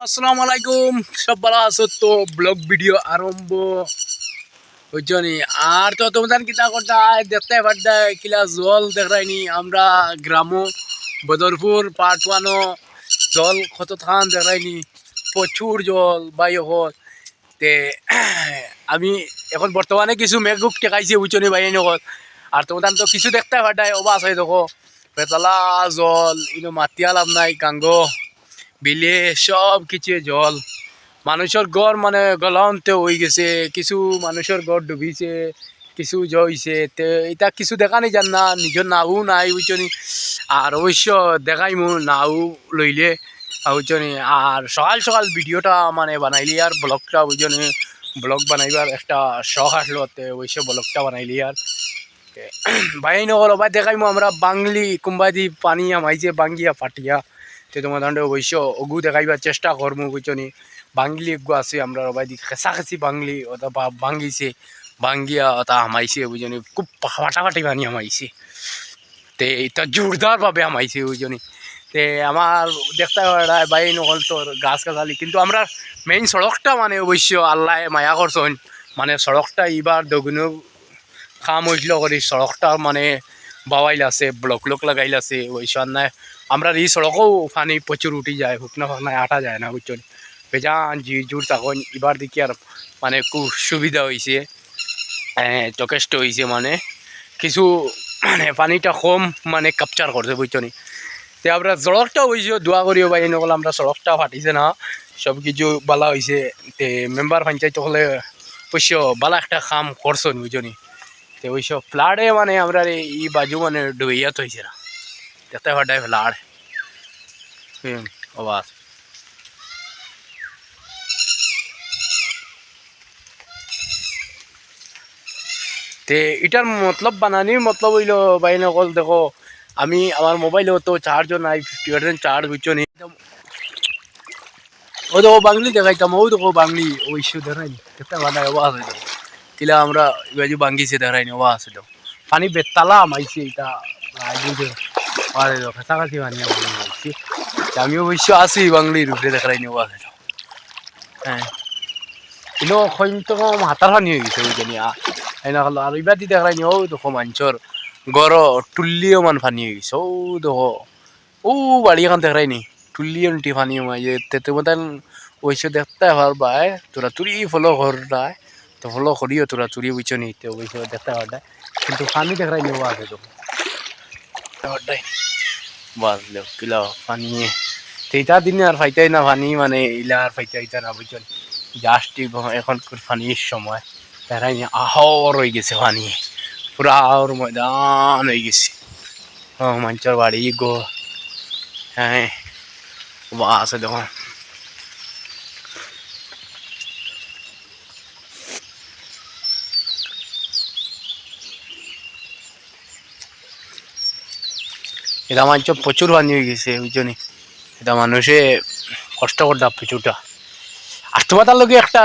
আসসালামু আলাইকুম, সব ভালো আছো তো? ব্লগ ভিডিও আরম্ভ হইছনি। আর তো তোমাদের কিতা করতে দেখতে পারতে কিলা জল দেখাইনি আমরা গ্রাম বদরপুর পার্ট ওয়ানো জল কত থান দেখাইনি, প্রচুর জল বাই হল তে আমি এখন বর্তমানে কিছু মেঘুক টেকাইছি বুঝছনি ভাই নকল। আর তোমাদের তো কিছু দেখতে পারতাই অবাস হয় দেখো পেতলা জল ইনো মাতিয়া লাভ নাই কাঙ্গ বিলে সব কিছু জল। মানুষের গড় মানে গলান্তে হয়ে গেছে, কিছু মানুষের গড় ডুবিছে, কিছু জইছে তে এটা কিছু দেখা নি যান না, নিজের নাও নাই বুঝছনি। আর অবশ্য দেখাই মু নাও লইলে বুঝছনি। আর সকাল সকাল ভিডিওটা মানে বানাইলি আর ব্লগটা বুঝছনি, ব্লগ বানাইবার একটা শখ আসলো তে অবশ্য ব্লগটা বানাইলি আর ভাই নগর ভাই দেখাইমু আমরা বাংলি কুম্বাদি পানি আমাইছে বাঙ্গিয়া ফাটিয়া তে তোমার অবশ্য অগু দেখাইবার চেষ্টা করমু বুঝছনি। বাংলি এগু আছে আমরা রবাই দি খেসাখেসি বাংলি অথবা ভাঙ্গিছে ভাঙ্গিয়া ওটা হামাইছে বুঝনি, খুব ফাটাফাটি পানি হামাইছে তে এটা জোরদার ভাবে হামাইছে বুঝনি। তে আমার দেখতে বাই নকল তোর গাছ গাছালি, কিন্তু আমরা মেইন সড়কটা মানে অবশ্য আল্লাহ মায়া করছেন, মানে সড়কটা এবার দগুন খাম হইল করি সড়কটা মানে বাবাইল আছে, ব্লক ব্লক লাগাইল আছে অবশ্য। আর নাই আমরা এই সড়কও পানি প্রচুর উঠি যায়, শুকনা ফাকনায় আটা যায় না বুঝছেন। বেজান জি জোর তখন এবার দেখি আর মানে খুব সুবিধা হয়েছে, যথেষ্ট হয়েছে, মানে কিছু মানে পানিটা কম মানে ক্যাপচার করছে বুঝছনি। তে আমরা সড়কটা হয়েছে দোয়া করিও ভাই নকল, আমরা সড়কটা ফাটিছে না, সব কিছু বালা হয়েছে। তে মেম্বার পঞ্চায়েত হলে অবশ্য বালা একটা কাম করছেন বুঝছনি। তে ওইসব ফ্লাডে মানে আমরা এই বাজু মানে ডুইয়াত হয়েছে না, দেখতে ফাটায় ফ্লাড অবাস। তে এটার মতলব বানানির মতলব হইল ভাই নকল দেখো আমি আমার মোবাইলেও তো চার্জও নাই, 50% চার্জ বুঝছো নি। ও দেখো বাংলি দেখাইতাম, ও দেখো বাংলি ও ইস্যু দেখাইনি দেখতে ফাটায় অবাস হয়ে যাবো কিলা আমরা ইবাজু বাঙ্গিছে দেখাইনি অবাস হইল পানি বেতালা মাইছে এটা কাছাকাছি পানি মাইছি। আমি অবশ্য আছি বাংলির উপরে দেখাইনি অবাস হইল। হ্যাঁ ইনো তো হাতার পানি হয়ে গেছে বুঝলি। এনা হলো আর ইবাদি দি দেখাইনি ও দেখো মাঞ্চর গড় টুল্লিও মান পানি হয়ে গেছে, ও দেখো ও বাড়ি এখন দেখাইনি টুল্লিও টি পানি মাইছে তেতে মতন ওইসব দেখতে পারবাই তোরা তুরি ফলো করায় তো ফলো করিও তোরা তুরি বুঝছো নি তো ওইসব দেখতে পারবাই, কিন্তু পানি দেখাইনি ও আছে তো বাজলো কিলা পানি সেইটা দিনে আর ফাইতাই না পানি, মানে ইলা আর ফাইতাইতা না বুঝছেন। জাস্ট এখন পানির সময় তারাই আহর হয়ে গেছে পানি, পুরা আহর ময়দান হয়ে গেছে। মঞ্চর বাড়ি গো হ্যাঁ আছে দেখো। এটা মঞ্চ প্রচুর পানি হয়ে গেছে বুঝছনি, এটা মানুষে কষ্ট করতে প্রচুরটা। আর তোমার তার লগে একটা